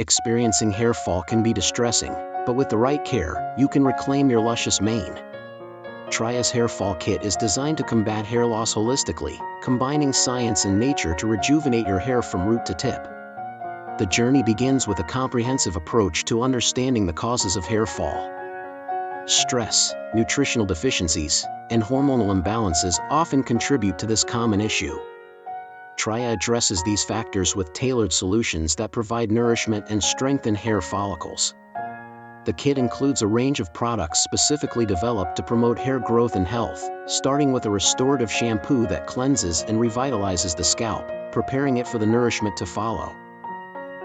Experiencing hair fall can be distressing, but with the right care, you can reclaim your luscious mane. Tria's Hair Fall Kit is designed to combat hair loss holistically, combining science and nature to rejuvenate your hair from root to tip. The journey begins with a comprehensive approach to understanding the causes of hair fall. Stress, nutritional deficiencies, and hormonal imbalances often contribute to this common issue. Tria addresses these factors with tailored solutions that provide nourishment and strengthen hair follicles. The kit includes a range of products specifically developed to promote hair growth and health, starting with a restorative shampoo that cleanses and revitalizes the scalp, preparing it for the nourishment to follow.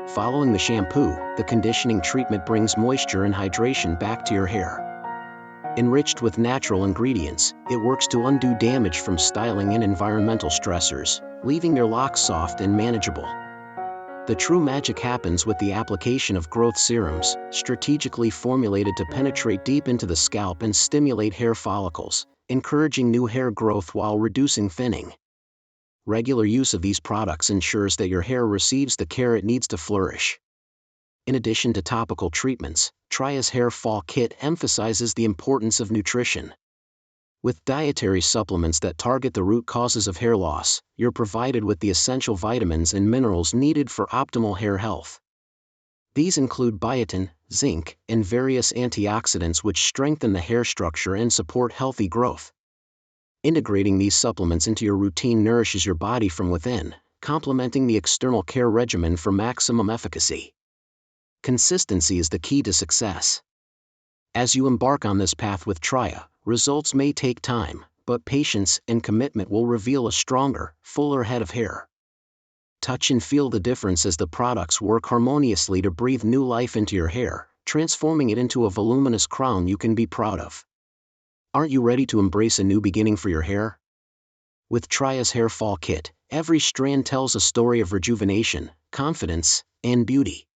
Following the shampoo, the conditioning treatment brings moisture and hydration back to your hair. Enriched with natural ingredients, it works to undo damage from styling and environmental stressors, leaving your locks soft and manageable. The true magic happens with the application of growth serums, strategically formulated to penetrate deep into the scalp and stimulate hair follicles, encouraging new hair growth while reducing thinning. Regular use of these products ensures that your hair receives the care it needs to flourish. In addition to topical treatments, Tria's Hair Fall Kit emphasizes the importance of nutrition. With dietary supplements that target the root causes of hair loss, you're provided with the essential vitamins and minerals needed for optimal hair health. These include biotin, zinc, and various antioxidants which strengthen the hair structure and support healthy growth. Integrating these supplements into your routine nourishes your body from within, complementing the external care regimen for maximum efficacy. Consistency is the key to success. As you embark on this path with Tria, results may take time, but patience and commitment will reveal a stronger, fuller head of hair. Touch and feel the difference as the products work harmoniously to breathe new life into your hair, transforming it into a voluminous crown you can be proud of. Aren't you ready to embrace a new beginning for your hair? With Tria's Hair Fall Kit, every strand tells a story of rejuvenation, confidence, and beauty.